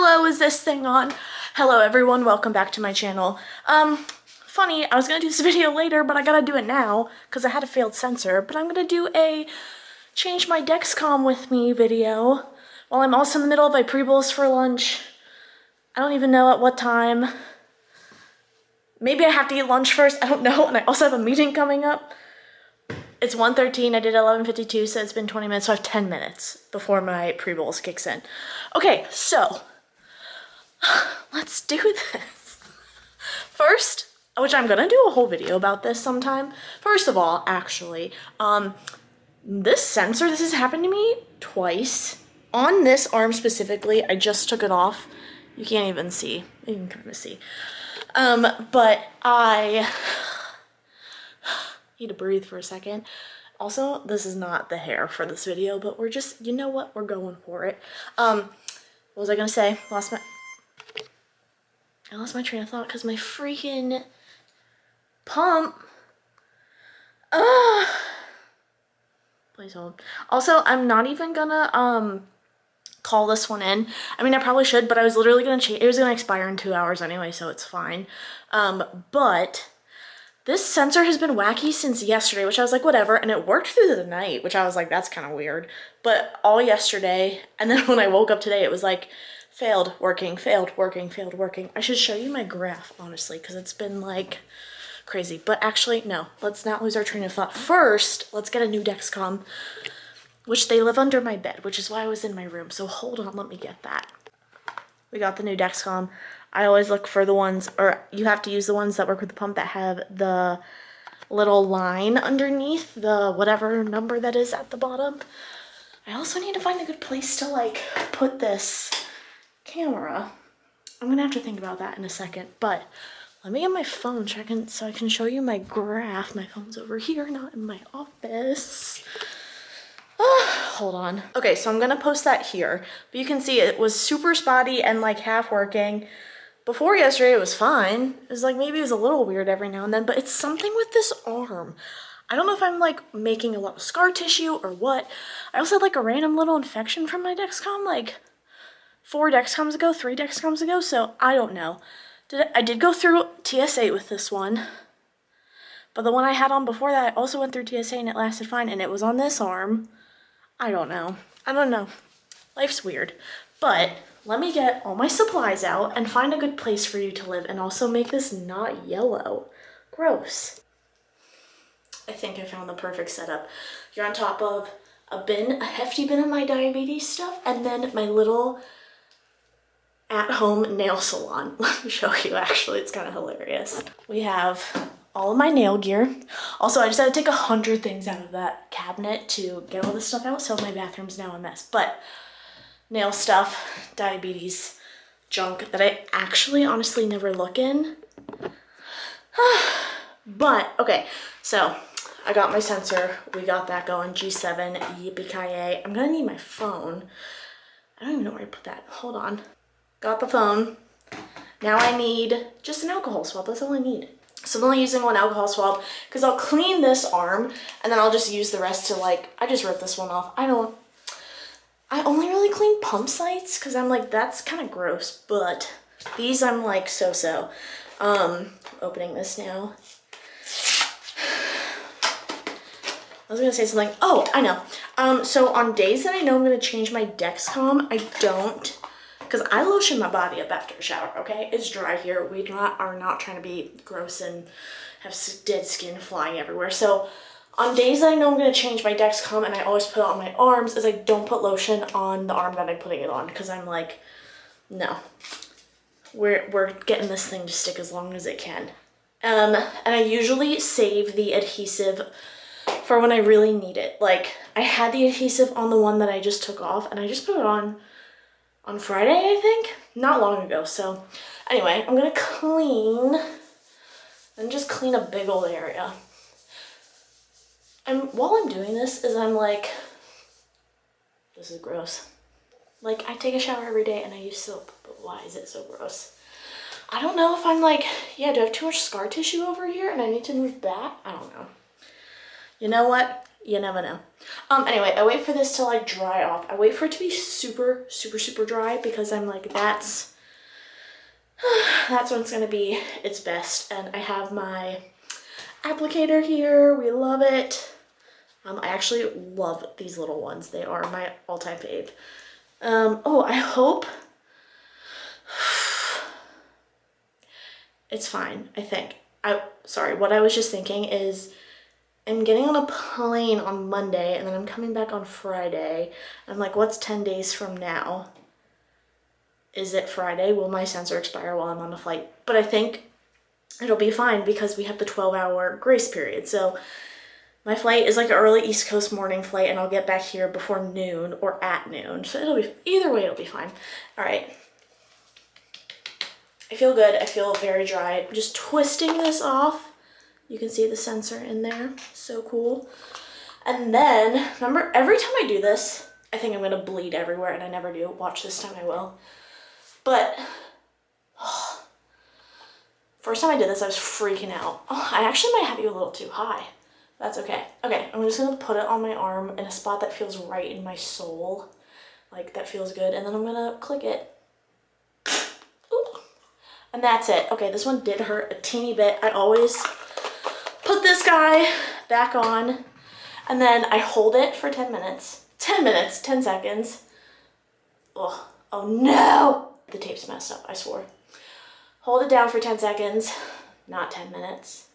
Hello, is this thing on? Hello everyone, welcome back to my channel. Funny, I was gonna do this video later, but I gotta do it now because I had a failed sensor, but I'm gonna do a change my Dexcom with me video while I'm also in the middle of my pre-bowls for lunch. I don't even know at what time. Maybe I have to eat lunch first, I don't know, and I also have a meeting coming up. It's 1:13, I did 11:52, so it's been 20 minutes, so I have 10 minutes before my pre-bowls kicks in. Okay, so let's do this. First, which I'm gonna do a whole video about this sometime. First of all, actually, this sensor, this has happened to me twice. On this arm specifically, I just took it off. You can't even see, you can kind of see. But I need to breathe for a second. Also, this is not the hair for this video, but we're just, you know what, we're going for it. What was I gonna say? I lost my train of thought because my freaking pump. Please hold. Also, I'm not even gonna call this one in. I mean, I probably should, but I was literally gonna change. It was gonna expire in 2 hours anyway, so it's fine. But this sensor has been wacky since yesterday, which I was like, whatever, and it worked through the night, which I was like, that's kind of weird. But all yesterday, and then when I woke up today, it was like, failed working, failed working, failed working. I should show you my graph, honestly, because it's been like crazy. But actually, no, let's not lose our train of thought. First, let's get a new Dexcom, which they live under my bed, which is why I was in my room. So hold on, let me get that. We got the new Dexcom. I always look for the ones, or you have to use the ones that work with the pump that have the little line underneath, the whatever number that is at the bottom. I also need to find a good place to like put this camera. I'm gonna have to think about that in a second, but let me get my phone so I can show you my graph. My phone's over here, not in my office. Hold on. Okay, so I'm gonna post that here, but you can see it was super spotty and like half working. Before yesterday, it was fine. It was like, maybe it was a little weird every now and then, but it's something with this arm. I don't know if I'm like making a lot of scar tissue or what. I also had like a random little infection from my Dexcom, like 3 Dexcoms ago, so I don't know. I did go through TSA with this one, but the one I had on before that, I also went through TSA and it lasted fine, and it was on this arm. I don't know. Life's weird. But let me get all my supplies out and find a good place for you to live and also make this not yellow. Gross. I think I found the perfect setup. You're on top of a bin, a hefty bin of my diabetes stuff, and then my little at-home nail salon. Let me show you, actually, it's kind of hilarious. We have all of my nail gear. Also, I just had to take 100 things out of that cabinet to get all this stuff out, so my bathroom's now a mess. But nail stuff, diabetes, junk that I actually honestly never look in. But, okay, so I got my sensor. We got that going, G7, yippee-ki-yay. I'm gonna need my phone. I don't even know where I put that. Hold on. Got the phone. Now I need just an alcohol swab. That's all I need. So I'm only using one alcohol swab because I'll clean this arm and then I'll just use the rest to like, I just ripped this one off. I only really clean pump sites because I'm like, that's kind of gross, but these I'm like so-so. Opening this now. I was gonna say something. Oh, I know. So on days that I know I'm gonna change my Dexcom, I don't, because I lotion my body up after a shower, okay? It's dry here. We are not trying to be gross and have dead skin flying everywhere. So on days that I know I'm gonna change my Dexcom and I always put it on my arms, is I don't put lotion on the arm that I'm putting it on, because I'm like, no. We're getting this thing to stick as long as it can. And I usually save the adhesive for when I really need it. Like, I had the adhesive on the one that I just took off, and I just put it on Friday, I think, not long ago. So anyway, I'm gonna clean and just clean a big old area. And while I'm doing this is I'm like, this is gross. Like, I take a shower every day and I use soap, but why is it so gross? I don't know if I'm like, yeah, do I have too much scar tissue over here and I need to move that? I don't know. You know what? You never know. Anyway, I wait for this to like dry off. I wait for it to be super, super, super dry because I'm like, that's when it's gonna be its best. And I have my applicator here. We love it. I actually love these little ones. They are my all-time fave. Oh, I hope it's fine, I think. Sorry, what I was just thinking is I'm getting on a plane on Monday and then I'm coming back on Friday. I'm like, what's 10 days from now? Is it Friday? Will my sensor expire while I'm on the flight? But I think it'll be fine because we have the 12-hour grace period. So my flight is like an early East Coast morning flight and I'll get back here before noon or at noon. So it'll be, either way, it'll be fine. All right. I feel good. I feel very dry. I'm just twisting this off. You can see the sensor in there. So cool. And then, remember, every time I do this, I think I'm going to bleed everywhere, and I never do. Watch, this time I will. But, first time I did this, I was freaking out. Oh, I actually might have you a little too high. That's okay. Okay, I'm just going to put it on my arm in a spot that feels right in my soul. Like, that feels good. And then I'm going to click it. Ooh. And that's it. Okay, this one did hurt a teeny bit. I always put this guy back on, and then I hold it for 10 minutes. 10 seconds. Oh no! The tape's messed up, I swore. Hold it down for 10 seconds, not 10 minutes.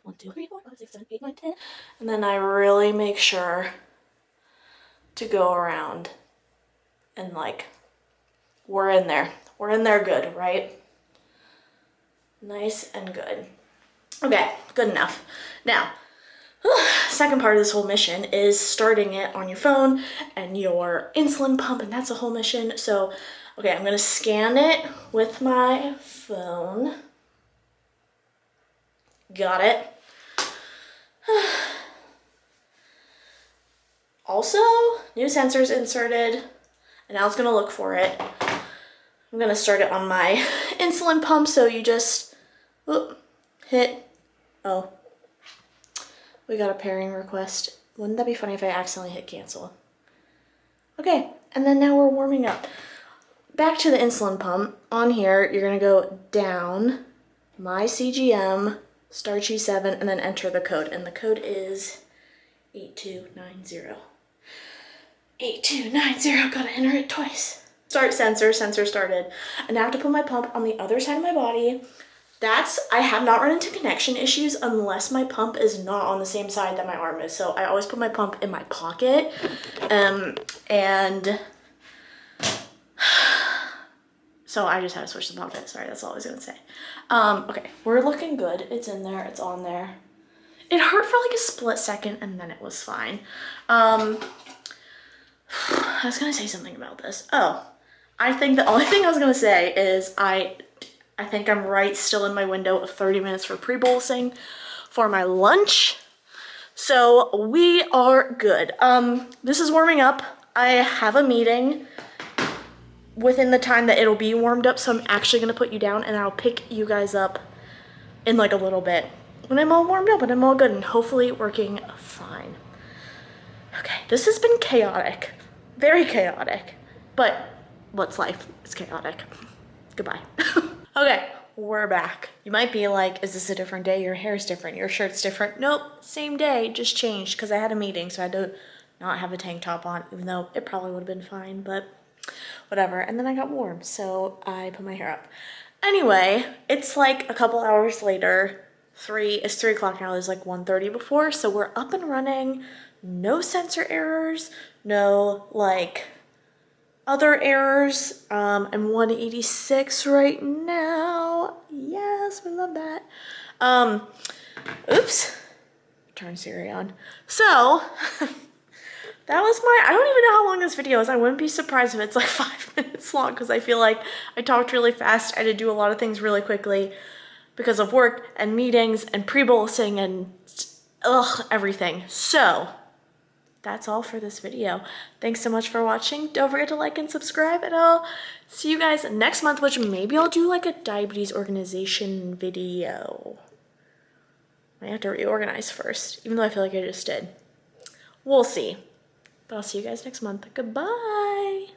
1, 2, 3, 4, 5, 6, 7, 8, 9, 10. And then I really make sure to go around and like, we're in there. We're in there good, right? Nice and good. Okay, good enough. Now, second part of this whole mission is starting it on your phone and your insulin pump, and that's a whole mission. So, okay, I'm gonna scan it with my phone. Got it. Also, new sensors inserted, and now it's gonna look for it. I'm gonna start it on my insulin pump, so you just hit. Oh, we got a pairing request. Wouldn't that be funny if I accidentally hit cancel? Okay, and then now we're warming up. Back to the insulin pump. On here, you're gonna go down, my CGM, star G7, and then enter the code. And the code is 8290. 8290, gotta enter it twice. Start sensor started. And now I have to put my pump on the other side of my body. I have not run into connection issues unless my pump is not on the same side that my arm is. So I always put my pump in my pocket. And so I just had to switch the pump in. Sorry, that's all I was gonna say. Okay, we're looking good. It's in there, it's on there. It hurt for like a split second and then it was fine. I was gonna say something about this. Oh, I think the only thing I was gonna say is I think I'm right still in my window of 30 minutes for pre-bolusing for my lunch. So we are good. This is warming up. I have a meeting within the time that it'll be warmed up, so I'm actually gonna put you down and I'll pick you guys up in like a little bit when I'm all warmed up and I'm all good and hopefully working fine. Okay, this has been chaotic, very chaotic, but what's life? It's chaotic. Goodbye. Okay, we're back. You might be like, is this a different day? Your hair's different, your shirt's different. Nope, same day, just changed because I had a meeting, so I had to not have a tank top on, even though it probably would have been fine, but whatever. And then I got warm, so I put my hair up. Anyway, it's like a couple hours later. It's 3 o'clock now. It was like 1:30 before, so we're up and running. No sensor errors, no like other errors. I'm 186 right now. Yes, we love that. Oops, turn Siri on. So that was I don't even know how long this video is. I wouldn't be surprised if it's like 5 minutes long because I feel like I talked really fast. I had to do a lot of things really quickly because of work and meetings and pre-bolusing and everything. So that's all for this video. Thanks so much for watching. Don't forget to like and subscribe, and I'll see you guys next month, which maybe I'll do like a diabetes organization video. I have to reorganize first, even though I feel like I just did. We'll see. But I'll see you guys next month. Goodbye.